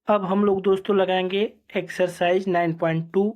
अब हम लोग दोस्तों लगाएंगे एक्सरसाइज 9.2।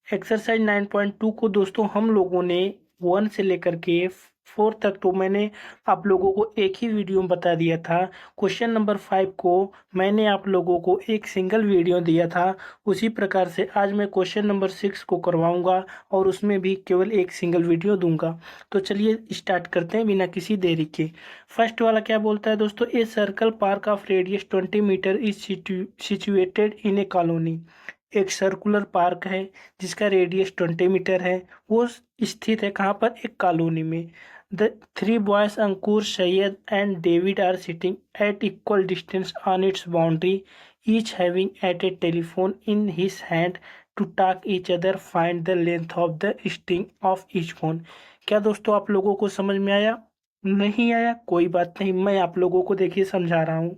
एक्सरसाइज 9.2 को दोस्तों हम लोगों ने 1 से लेकर के 4 तक तो मैंने आप लोगों को एक ही वीडियो में बता दिया था। क्वेश्चन नंबर 5 को मैंने आप लोगों को एक सिंगल वीडियो दिया था। उसी प्रकार से आज मैं क्वेश्चन नंबर 6 को करवाऊंगा और उसमें भी केवल एक सिंगल वीडियो दूंगा। तो चलिए स्टार्ट करते हैं बिना किसी देरी के। फर्स्ट वाला क्या बोलता है दोस्तों, a circle park of radius 20 metre is situated in a colony. एक सर्कुलर पार्क है जिसका रेडियस 20 मीटर है। वो स्थित है कहाँ पर, एक कॉलोनी में। The three boys Ankur, Syed and David are sitting at equal distance on its boundary, each having at a telephone in his hand to talk each other, find the length of the string of each phone. क्या दोस्तों आप लोगों को समझ में आया? नहीं आया कोई बात नहीं, मैं आप लोगों को देखिए समझा रहा हूँ।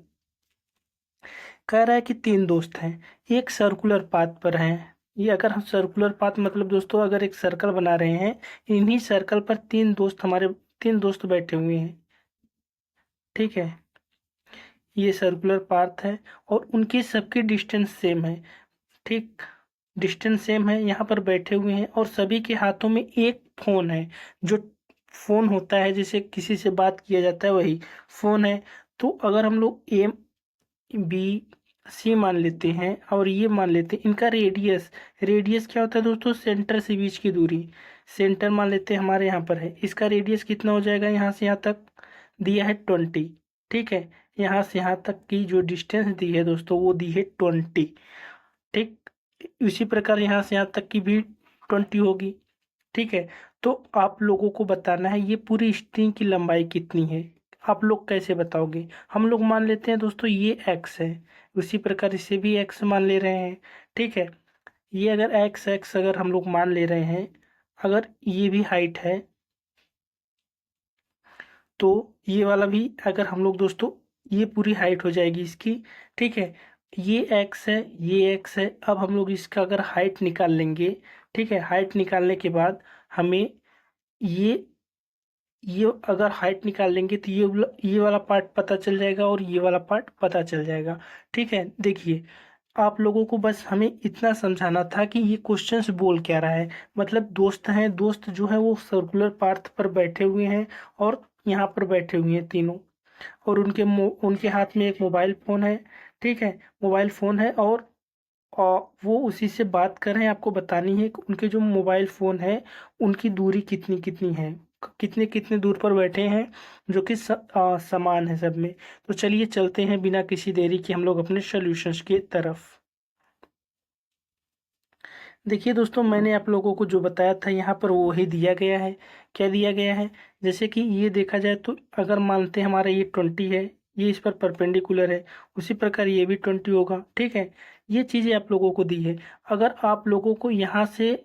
कह रहा है कि 3 दोस्त हैं, एक सर्कुलर पाथ पर हैं। ये अगर हम सर्कुलर पाथ मतलब दोस्तों अगर एक सर्कल बना रहे हैं, इन्हीं सर्कल पर 3 दोस्त बैठे हुए हैं। ठीक है, ये सर्कुलर पाथ है और उनकी सबकी डिस्टेंस सेम है। ठीक, डिस्टेंस सेम है, यहाँ पर बैठे हुए हैं और सभी के हाथों में एक फ़ोन है। जो फ़ोन होता है जिसे किसी से बात किया जाता है वही फ़ोन है। तो अगर हम लोग ए बी सी मान लेते हैं और ये मान लेते हैं इनका रेडियस। रेडियस क्या होता है दोस्तों, सेंटर से बीच की दूरी। सेंटर मान लेते हैं हमारे यहाँ पर है, इसका रेडियस कितना हो जाएगा, यहाँ से यहाँ तक दिया है 20। ठीक है, यहाँ से यहाँ तक की जो डिस्टेंस दी है दोस्तों वो दी है 20। ठीक, इसी प्रकार यहाँ से यहाँ तक की भी 20 होगी। ठीक है, तो आप लोगों को बताना है ये पूरी स्ट्रिंग की लंबाई कितनी है। आप लोग कैसे बताओगे? हम लोग मान लेते हैं दोस्तों ये x है, उसी प्रकार इसे भी x मान ले रहे हैं। ठीक है, ये अगर x अगर हम लोग मान ले रहे हैं, अगर ये भी हाइट है तो ये वाला भी अगर हम लोग दोस्तों, ये पूरी हाइट हो जाएगी इसकी। ठीक है, ये x है, ये x है। अब हम लोग इसका अगर हाइट निकाल लेंगे, ठीक है, हाइट निकालने के बाद हमें ये ये अगर हाइट निकाल लेंगे तो ये वाला पार्ट पता चल जाएगा और ये वाला पार्ट पता चल जाएगा। ठीक है, देखिए आप लोगों को बस हमें इतना समझाना था कि ये क्वेश्चंस बोल क्या रहा है। मतलब दोस्त हैं, दोस्त जो है वो सर्कुलर पाथ पर बैठे हुए हैं और यहाँ पर बैठे हुए हैं तीनों, और उनके हाथ में एक मोबाइल फ़ोन है। ठीक है, मोबाइल फ़ोन है और वो उसी से बात कर रहे हैं। आपको बतानी है कि उनके जो मोबाइल फ़ोन है उनकी दूरी कितनी कितनी है, कितने कितने दूर पर बैठे हैं, जो कि समान है सब में। तो चलिए चलते हैं बिना किसी देरी के हम लोग अपने सॉल्यूशंस की तरफ। देखिए दोस्तों, मैंने आप लोगों को जो बताया था यहाँ पर वो ही दिया गया है। क्या दिया गया है, जैसे कि ये देखा जाए तो अगर मानते हैं हमारा ये 20 है, ये इस पर परपेंडिकुलर है, उसी प्रकार ये भी 20 होगा। ठीक है, ये चीज़ें आप लोगों को दी है। अगर आप लोगों को यहाँ से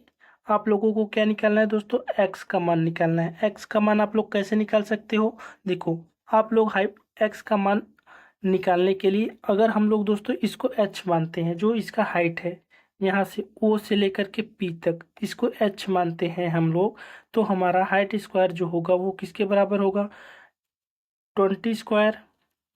आप लोगों को क्या निकालना है दोस्तों, एक्स का मान निकालना है। एक्स का मान आप लोग कैसे निकाल सकते हो, देखो आप लोग हाइट एक्स का मान निकालने के लिए अगर हम लोग दोस्तों इसको एच मानते हैं, जो इसका हाइट है यहाँ से ओ से लेकर के पी तक, इसको एच मानते हैं हम लोग, तो हमारा हाइट स्क्वायर जो होगा वो किसके बराबर होगा, 20 स्क्वायर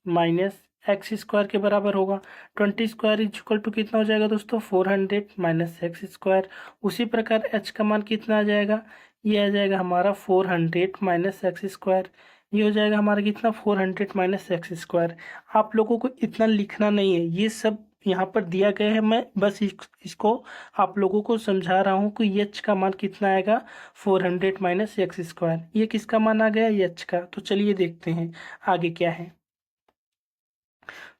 माइनस एक्स स्क्वायर के बराबर होगा। 20 स्क्वायर इज इक्वल टू कितना हो जाएगा दोस्तों, 400 माइनस एक्स स्क्वायर। उसी प्रकार एच का मान कितना आ जाएगा, ये आ जाएगा हमारा 400 माइनस एक्स स्क्वायर। ये हो जाएगा हमारा कितना, 400 माइनस एक्स स्क्वायर। आप लोगों को इतना लिखना नहीं है, ये सब यहाँ पर दिया गया है। मैं बस इसको आप लोगों को समझा रहा हूँ कि एच का मान कितना आएगा, 400 माइनस एक्स स्क्वायर। ये किसका मान आ गया, एच का। तो चलिए देखते हैं आगे क्या है।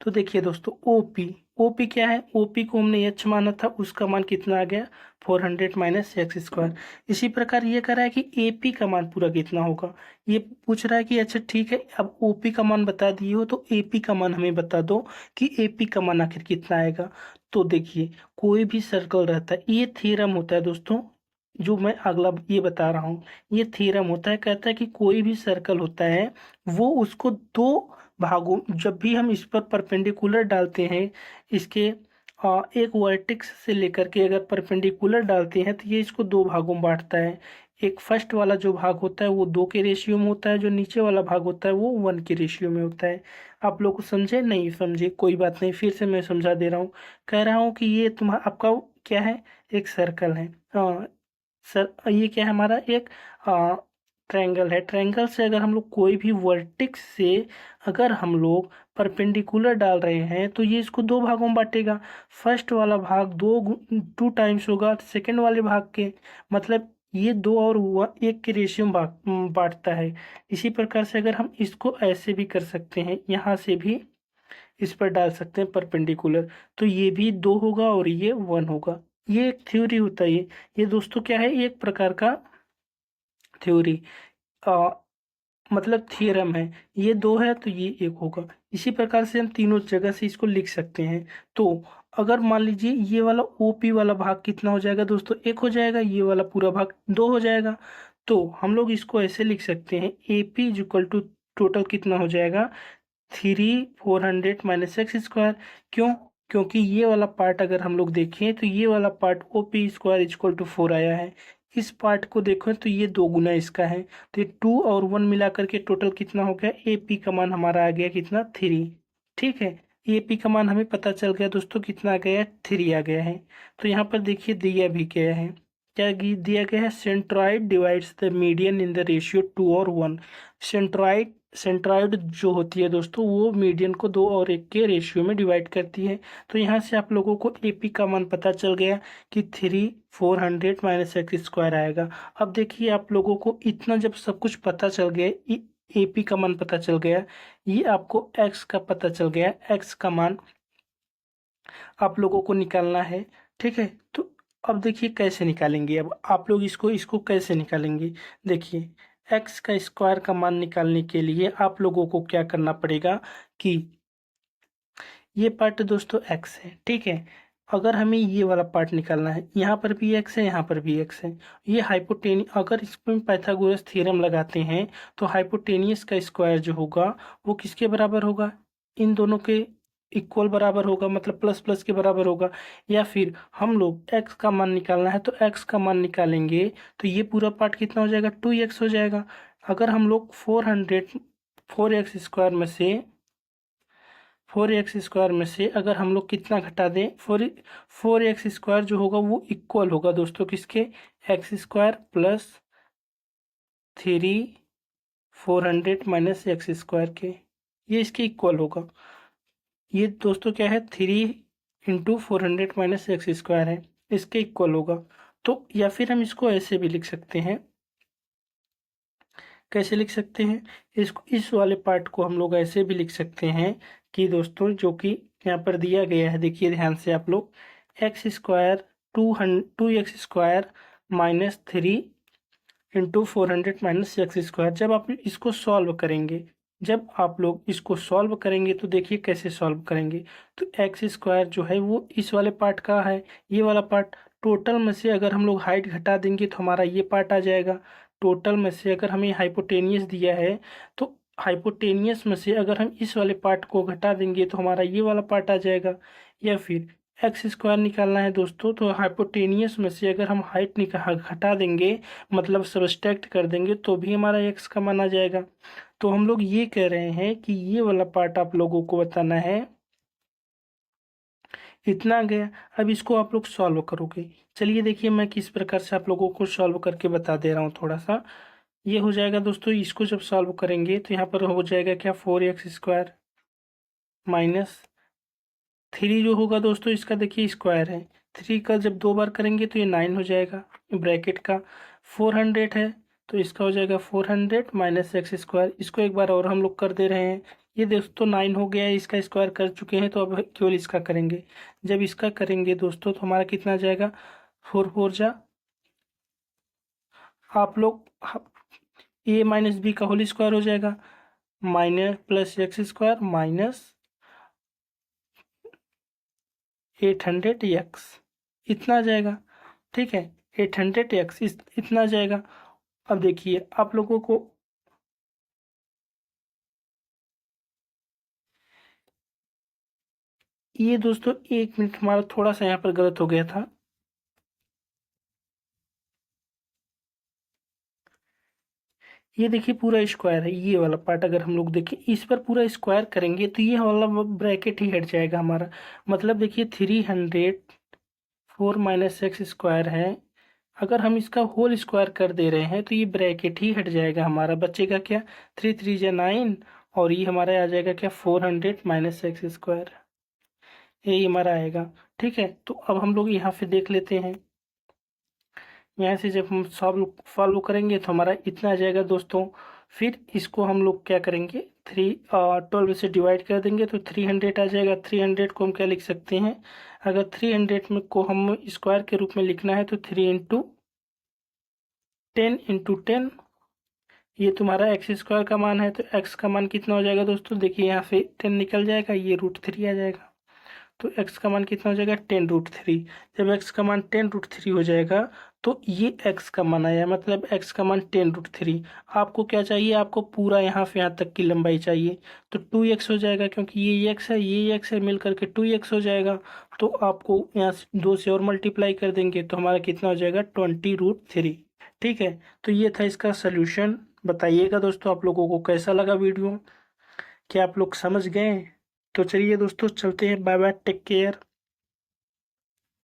तो देखिए दोस्तों, ओपी ओपी क्या है, ओपी को हमने एच माना था, उसका मान कितना आ गया, 400 माइनस एक्स स्क्वायर। इसी प्रकार ये कह रहा है कि एपी का मान पूरा कितना होगा। ये पूछ रहा है कि अच्छा ठीक है, अब ओपी का मान बता दिए हो तो एपी का मान हमें बता दो कि एपी का मान आखिर कितना आएगा। तो देखिए, कोई भी सर्कल रहता है, ये थ्योरम होता है दोस्तों, जो मैं अगला ये बता रहा हूँ, ये थ्योरम होता है, कहता है कि कोई भी सर्कल होता है वो उसको दो भागों, जब भी हम इस पर परपेंडिकुलर डालते हैं, इसके एक वर्टेक्स से लेकर के अगर परपेंडिकुलर डालते हैं तो ये इसको दो भागों में बांटता है। एक फर्स्ट वाला जो भाग होता है वो 2 के रेशियो में होता है, जो नीचे वाला भाग होता है वो 1 के रेशियो में होता है। आप लोग समझे नहीं समझे कोई बात नहीं, फिर से मैं समझा दे रहा हूँ। कह रहा हूँ कि ये तुम्हारा आपका क्या है, एक सर्कल है। सर ये क्या है हमारा, एक ट्रायंगल है। ट्रायंगल से अगर हम लोग कोई भी वर्टेक्स से अगर हम लोग परपेंडिकुलर डाल रहे हैं तो ये इसको दो भागों में बांटेगा। फर्स्ट वाला भाग टू टाइम्स होगा सेकंड वाले भाग के, मतलब ये दो और एक के रेशियो में बांटता है। इसी प्रकार से अगर हम इसको ऐसे भी कर सकते हैं, यहाँ से भी इस पर डाल सकते हैं परपेंडिकुलर, तो ये भी दो होगा और ये वन होगा। ये एक थ्योरी होता है। ये दोस्तों क्या है, एक प्रकार का थ्योरी, मतलब थियरम है। ये दो है तो ये एक होगा। इसी प्रकार से हम तीनों जगह से इसको लिख सकते हैं। तो अगर मान लीजिए ये वाला ओपी वाला भाग कितना हो जाएगा दोस्तों, एक हो जाएगा, ये वाला पूरा भाग दो हो जाएगा। तो हम लोग इसको ऐसे लिख सकते हैं, A P is equal to total कितना हो जाएगा, 400 माइनस एक्स स्क्वायर। क्यों? क्योंकि ये वाला पार्ट अगर हम लोग देखें तो ये वाला part O P square equal to 4 आया है। इस पार्ट को देखो तो ये दो गुना इसका है, तो ये 2 और 1 मिला करके टोटल कितना हो गया, ए पी का मान हमारा आ गया कितना, 3। ठीक है, ए पी का मान हमें पता चल गया दोस्तों, कितना आ गया है, 3 आ गया है। तो यहाँ पर देखिए दिया भी गया है, क्या दिया गया है, centroid divides the median in the ratio 2 और 1। सेंट्रॉइड जो होती है दोस्तों वो मीडियन को 2 और 1 के रेशियो में डिवाइड करती है। तो यहाँ से आप लोगों को एपी का मान पता चल गया कि 400 माइनस एक्स स्क्वायर आएगा। अब देखिए आप लोगों को इतना जब सब कुछ पता चल गया, एपी का मान पता चल गया, ये आपको एक्स का पता चल गया, एक्स का मान आप लोगों को निकालना है। ठीक है, तो अब देखिए कैसे निकालेंगे, अब आप लोग इसको इसको कैसे निकालेंगे। देखिए एक्स का स्क्वायर का मान निकालने के लिए आप लोगों को क्या करना पड़ेगा कि ये पार्ट दोस्तों एक्स है, ठीक है। अगर हमें ये वाला पार्ट निकालना है, यहाँ पर भी एक्स है, यहाँ पर भी एक्स है। ये अगर इसमें पाइथागोरस थ्योरम लगाते हैं तो हाइपोटेनियस का स्क्वायर जो होगा वो किसके बराबर होगा, इन दोनों के इक्वल बराबर होगा, मतलब प्लस प्लस के बराबर होगा। या फिर हम लोग एक्स का मान निकालना है तो एक्स का मान निकालेंगे तो ये पूरा पार्ट कितना हो जाएगा, 2x हो जाएगा। अगर हम लोग 4 एक्स स्क्वायर में से अगर हम लोग कितना घटा दें, फोर एक्स स्क्वायर जो होगा वो इक्वल होगा दोस्तों किसके, x square plus 400 minus x square के, ये इसके इक्वल होगा। ये दोस्तों क्या है, 3 × 400 माइनस एक्स स्क्वायर है, इसके इक्वल होगा। तो या फिर हम इसको ऐसे भी लिख सकते हैं, कैसे लिख सकते हैं, इसको इस वाले पार्ट को हम लोग ऐसे भी लिख सकते हैं कि दोस्तों जो कि यहाँ पर दिया गया है, देखिए ध्यान से आप लोग, x square 2x² minus 3 × 400 minus x square. जब आप इसको सॉल्व करेंगे, जब आप लोग इसको सॉल्व करेंगे तो देखिए कैसे सॉल्व करेंगे। तो एक्स स्क्वायर जो है वो इस वाले पार्ट का है, ये वाला पार्ट टोटल में से अगर हम लोग हाइट घटा देंगे तो हमारा ये पार्ट आ जाएगा। टोटल में से अगर हमें हाइपोटेनियस दिया है तो हाइपोटेनियस में से अगर हम इस वाले पार्ट को घटा देंगे तो हमारा ये वाला पार्ट आ जाएगा। या फिर एक्स स्क्वायर निकालना है दोस्तों, तो हाइपोटेनियस में से अगर हम हाइट घटा देंगे, मतलब सब्सट्रैक्ट कर देंगे, तो भी हमारा एक्स का मान आ जाएगा। तो हम लोग ये कह रहे हैं कि ये वाला पार्ट आप लोगों को बताना है, इतना गया। अब इसको आप लोग सॉल्व करोगे, चलिए देखिए मैं किस प्रकार से आप लोगों को सॉल्व करके बता दे रहा हूँ थोड़ा सा। ये हो जाएगा दोस्तों, इसको जब सॉल्व करेंगे तो यहाँ पर हो जाएगा क्या, 4x² माइनस 3 जो होगा दोस्तों इसका देखिए स्क्वायर है, 3 का जब 2 बार करेंगे तो ये 9 हो जाएगा ब्रैकेट का। 400 है तो इसका हो जाएगा 400 माइनस एक्स स्क्वायर। इसको एक बार और हम लोग कर दे रहे हैं, ये दोस्तों 9 हो गया है, इसका स्क्वायर कर चुके हैं, तो अब केवल इसका करेंगे। जब इसका करेंगे दोस्तों तो हमारा कितना आ जाएगा, 4 4 जा, आप लोग ए माइनस बी का होल स्क्वायर हो जाएगा, minus plus x square minus 800x, इतना आ जाएगा। ठीक है, 800x इतना आ जाएगा। अब देखिए आप लोगों को ये दोस्तों 1 मिनट, हमारा थोड़ा सा यहाँ पर गलत हो गया था। ये देखिए पूरा स्क्वायर है, ये वाला पार्ट अगर हम लोग देखें इस पर पूरा स्क्वायर करेंगे तो ये वाला ब्रैकेट ही हट जाएगा हमारा। मतलब देखिए 300 4 - x² है, अगर हम इसका होल स्क्वायर कर दे रहे हैं तो ये ब्रैकेट ही हट जाएगा हमारा। बचेगा क्या, 3 3 9 और ये हमारा आ जाएगा क्या 400 - x², यही हमारा आएगा। ठीक है, तो अब हम लोग यहाँ पे देख लेते हैं। यहाँ से जब हम सॉल्व करेंगे तो हमारा इतना आ जाएगा दोस्तों। फिर इसको हम लोग क्या करेंगे, 12 से डिवाइड कर देंगे तो 300 आ जाएगा। 300 को हम क्या लिख सकते हैं, अगर 300 में को हम स्क्वायर के रूप में लिखना है तो 3 × 10 × 10, ये तुम्हारा x² का मान है। तो x का मान कितना हो जाएगा दोस्तों, देखिए यहाँ से 10 निकल जाएगा, ये √3 आ जाएगा। तो x का मान कितना हो जाएगा 10√3। जब x का मान 10√3 हो जाएगा तो ये x का मान आया, मतलब x का मान 10√3। आपको क्या चाहिए, आपको पूरा यहाँ से यहाँ तक की लंबाई चाहिए। तो 2x हो जाएगा, क्योंकि ये x है ये x है, मिल करके 2x हो जाएगा। तो आपको यहाँ से 2 से और मल्टीप्लाई कर देंगे तो हमारा कितना हो जाएगा 20√3। ठीक है, तो ये था इसका सल्यूशन। बताइएगा दोस्तों आप लोगों को कैसा लगा वीडियो, क्या आप लोग समझ गए। तो चलिए दोस्तों चलते हैं, बाय बाय, टेक केयर।